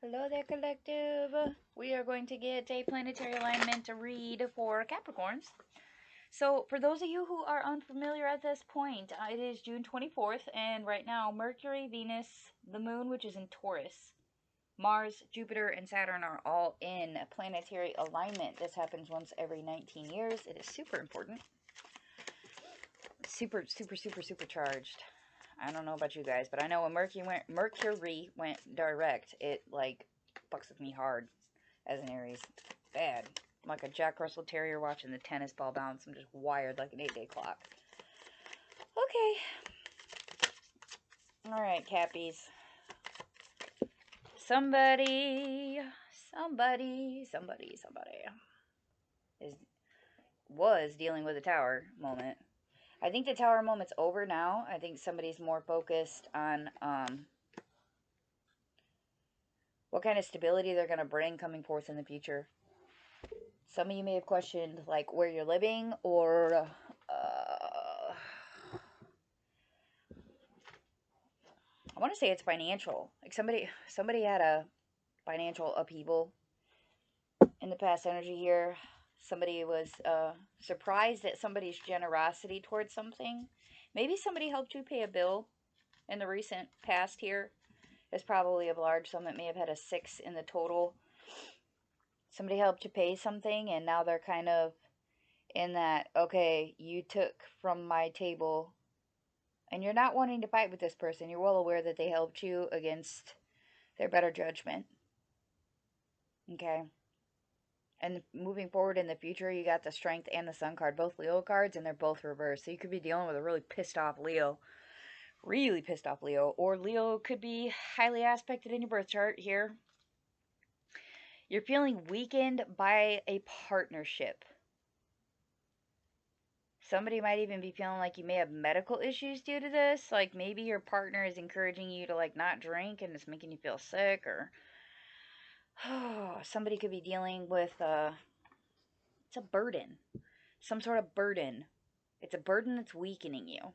Hello there, collective. We are going to get a planetary alignment to read for Capricorns. So, for those of you who are unfamiliar at this point, it is June 24th, and right now, Mercury, Venus, the Moon, which is in Taurus, Mars, Jupiter, and Saturn are all in planetary alignment. This happens once every 19 years. It is super important. Super charged. I don't know about you guys, but I know when Mercury went direct, it like fucks with me hard as an Aries. Bad. I'm like a Jack Russell Terrier watching the tennis ball bounce. I'm just wired like an 8-day clock. Okay. Alright, Cappies. Somebody was dealing with a tower moment. I think the tower moment's over now. I think somebody's more focused on what kind of stability they're going to bring coming forth in the future. Some of you may have questioned like where you're living, or I want to say it's financial. Like somebody had a financial upheaval in the past energy here. Somebody was surprised at somebody's generosity towards something. Maybe somebody helped you pay a bill in the recent past here. It's probably a large sum. It may have had a 6 in the total. Somebody helped you pay something, and now they're kind of in that, okay, you took from my table, and you're not wanting to fight with this person. You're well aware that they helped you against their better judgment. Okay? And moving forward in the future, you got the Strength and the Sun card, both Leo cards, and they're both reversed. So you could be dealing with a really pissed off Leo. Really pissed off Leo. Or Leo could be highly aspected in your birth chart here. You're feeling weakened by a partnership. Somebody might even be feeling like you may have medical issues due to this. Like maybe your partner is encouraging you to like not drink and it's making you feel sick, or somebody could be dealing with it's a burden. Some sort of burden. It's a burden that's weakening you.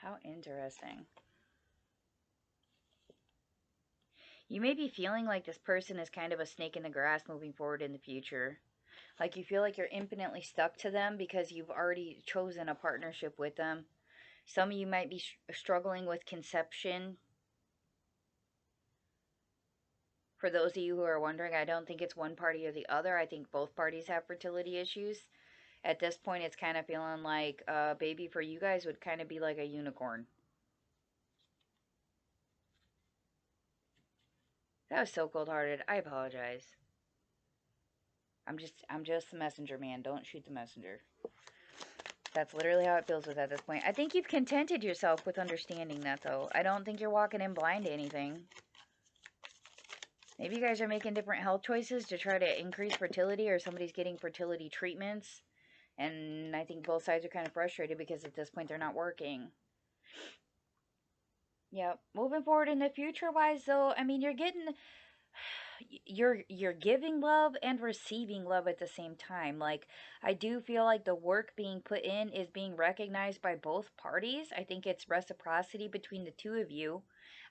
How interesting. You may be feeling like this person is kind of a snake in the grass moving forward in the future. Like you feel like you're infinitely stuck to them because you've already chosen a partnership with them. Some of you might be struggling with conception. For those of you who are wondering, I don't think it's one party or the other. I think both parties have fertility issues. At this point, it's kind of feeling like baby for you guys would kind of be like a unicorn. That was so cold-hearted. I apologize. I'm just the messenger, man. Don't shoot the messenger. That's literally how it feels with at this point. I think you've contented yourself with understanding that, though. I don't think you're walking in blind to anything. Maybe you guys are making different health choices to try to increase fertility, or somebody's getting fertility treatments. And I think both sides are kind of frustrated because at this point they're not working. Yeah, moving forward in the future-wise, though, I mean, you're giving love and receiving love at the same time. Like, I do feel like the work being put in is being recognized by both parties. I think it's reciprocity between the two of you.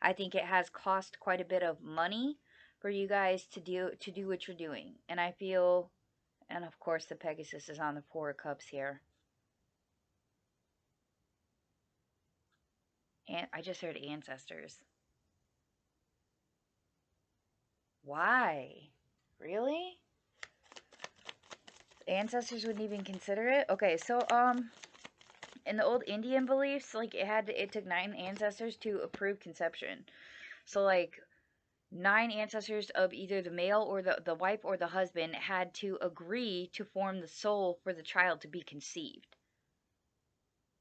I think it has cost quite a bit of money for you guys to do what you're doing. And I feel, and of course the Pegasus is on the 4 of Cups here. And I just heard ancestors. Why? Really? Ancestors wouldn't even consider it? Okay, so in the old Indian beliefs, like it took 9 ancestors to approve conception. So like 9 ancestors of either the male or the wife or the husband had to agree to form the soul for the child to be conceived.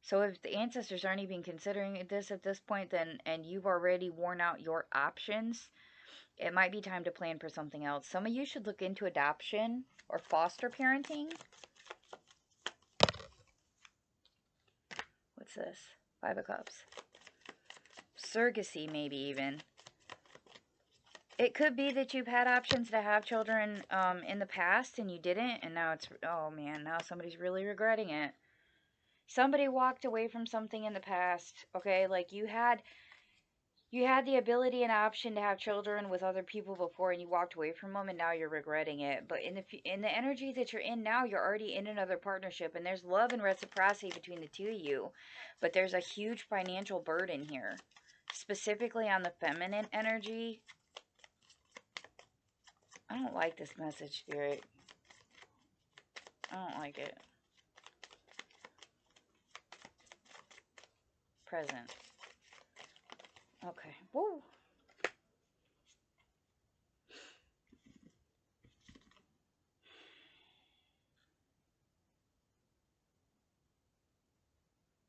So if the ancestors aren't even considering this at this point, then, and you've already worn out your options, it might be time to plan for something else. Some of you should look into adoption or foster parenting. What's this? 5 of Cups. Surrogacy, maybe even. It could be that you've had options to have children in the past and you didn't, and now it's, oh man, now somebody's really regretting it. Somebody walked away from something in the past, okay? Like you had the ability and option to have children with other people before, and you walked away from them, and now you're regretting it. But in the energy that you're in now, you're already in another partnership, and there's love and reciprocity between the two of you. But there's a huge financial burden here, specifically on the feminine energy. I don't like this message, Spirit. I don't like it. Present. Okay. Woo.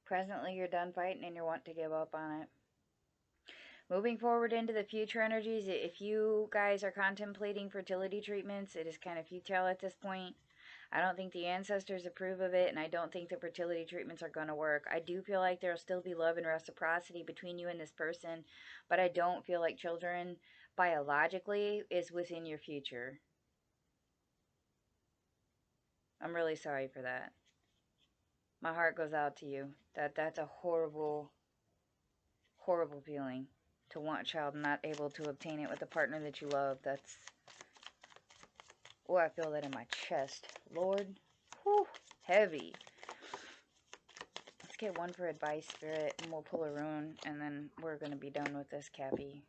Presently, you're done fighting and you want to give up on it. Moving forward into the future energies, if you guys are contemplating fertility treatments, it is kind of futile at this point. I don't think the ancestors approve of it, and I don't think the fertility treatments are going to work. I do feel like there will still be love and reciprocity between you and this person, but I don't feel like children biologically is within your future. I'm really sorry for that. My heart goes out to you. That's a horrible, horrible feeling to want a child and not able to obtain it with a partner that you love. That's, oh, I feel that in my chest. Lord, whew, heavy. Let's get one for advice, Spirit, and we'll pull a rune, and then we're going to be done with this, Cappy.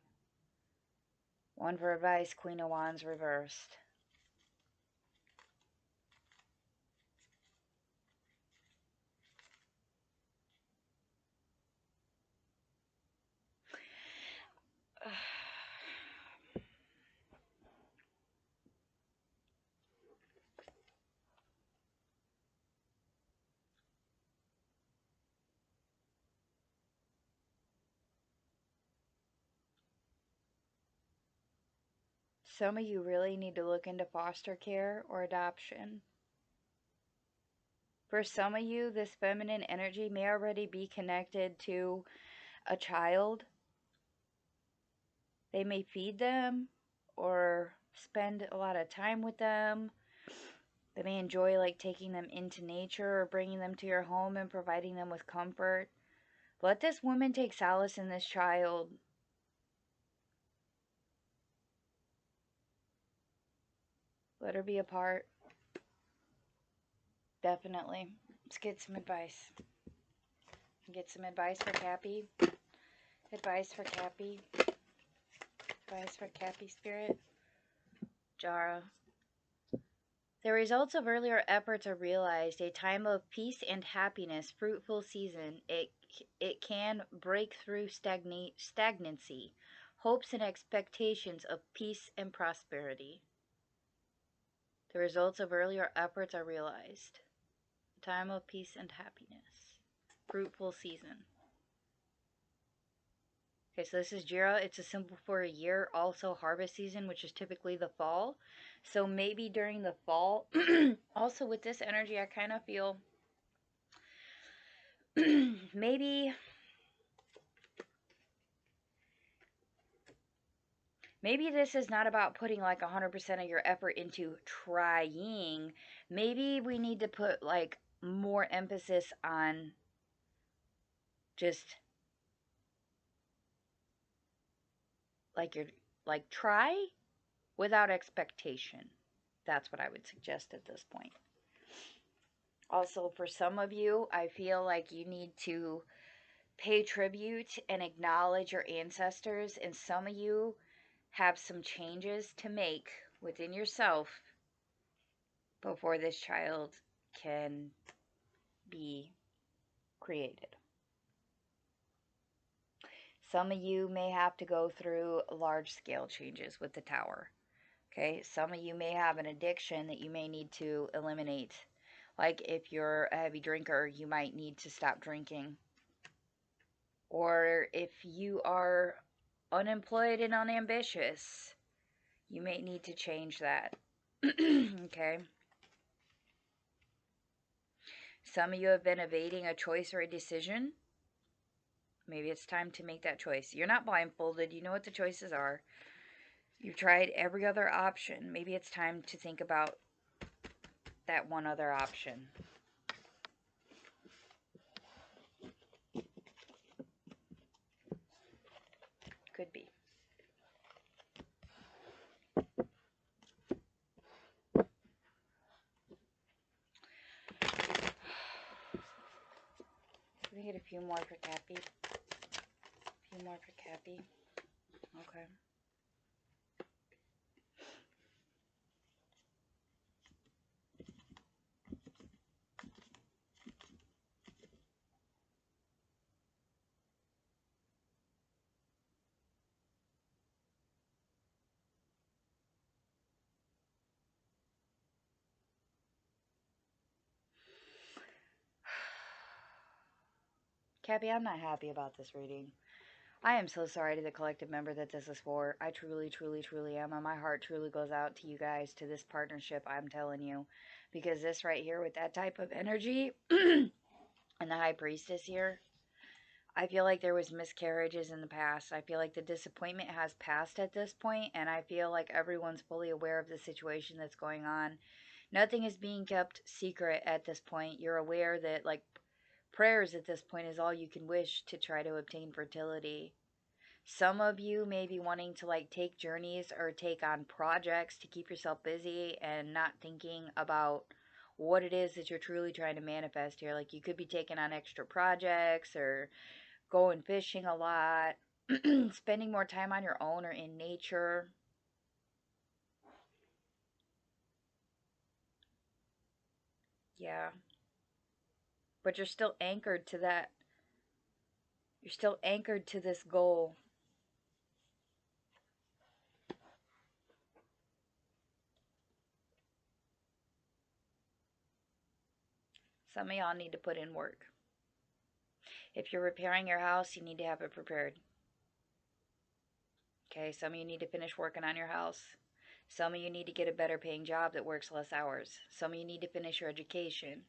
One for advice, Queen of Wands reversed. Some of you really need to look into foster care or adoption. For some of you, this feminine energy may already be connected to a child. They may feed them or spend a lot of time with them. They may enjoy like taking them into nature or bringing them to your home and providing them with comfort. Let this woman take solace in this child. Let her be a part. Definitely. Let's get some advice. Get some advice for Cappy. Advice for Cappy. Advice for Cappy, Spirit. Jara. The results of earlier efforts are realized. A time of peace and happiness, fruitful season. It can break through stagnancy, hopes and expectations of peace and prosperity. The results of earlier efforts are realized. A time of peace and happiness, fruitful season. Okay, so this is Jira. It's a symbol for a year. Also harvest season, which is typically the fall. So maybe during the fall, also with this energy, I kind of feel maybe this is not about putting like 100% of your effort into trying. Maybe we need to put like more emphasis on just like try without expectation. That's what I would suggest at this point. Also, for some of you, I feel like you need to pay tribute and acknowledge your ancestors, and some of you have some changes to make within yourself before this child can be created. Some of you may have to go through large scale changes with the tower. Okay, some of you may have an addiction that you may need to eliminate. Like if you're a heavy drinker, you might need to stop drinking. Or if you are unemployed and unambitious, you may need to change that. Okay. Some of you have been evading a choice or a decision. Maybe it's time to make that choice. You're not blindfolded. You know what the choices are. You've tried every other option. Maybe it's time to think about that one other option. could be. Let me get a few more for Cappy. A few more for Cappy. Okay. Cappy, I'm not happy about this reading. I am so sorry to the collective member that this is for. I truly, truly, truly am. And my heart truly goes out to you guys, to this partnership, I'm telling you. Because this right here with that type of energy and the High Priestess here, I feel like there was miscarriages in the past. I feel like the disappointment has passed at this point, and I feel like everyone's fully aware of the situation that's going on. Nothing is being kept secret at this point. You're aware that, like, prayers at this point is all you can wish to try to obtain fertility. Some of you may be wanting to, like, take journeys or take on projects to keep yourself busy and not thinking about what it is that you're truly trying to manifest here. Like, you could be taking on extra projects or going fishing a lot, spending more time on your own or in nature. Yeah. But you're still anchored to that. You're still anchored to this goal. Some of y'all need to put in work. If you're repairing your house, you need to have it prepared. Okay, some of you need to finish working on your house. Some of you need to get a better paying job that works less hours. Some of you need to finish your education.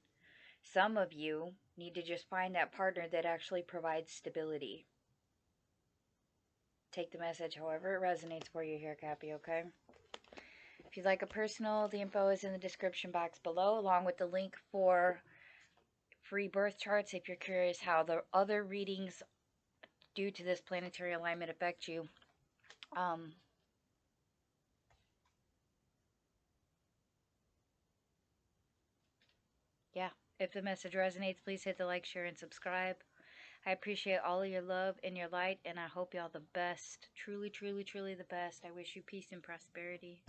Some of you need to just find that partner that actually provides stability. Take the message however it resonates for you here, Cappy, okay? If you'd like a personal, the info is in the description box below, along with the link for free birth charts if you're curious how the other readings due to this planetary alignment affect you. Yeah, if the message resonates, please hit the like, share, and subscribe. I appreciate all of your love and your light, and I hope y'all the best. Truly, truly, truly the best. I wish you peace and prosperity.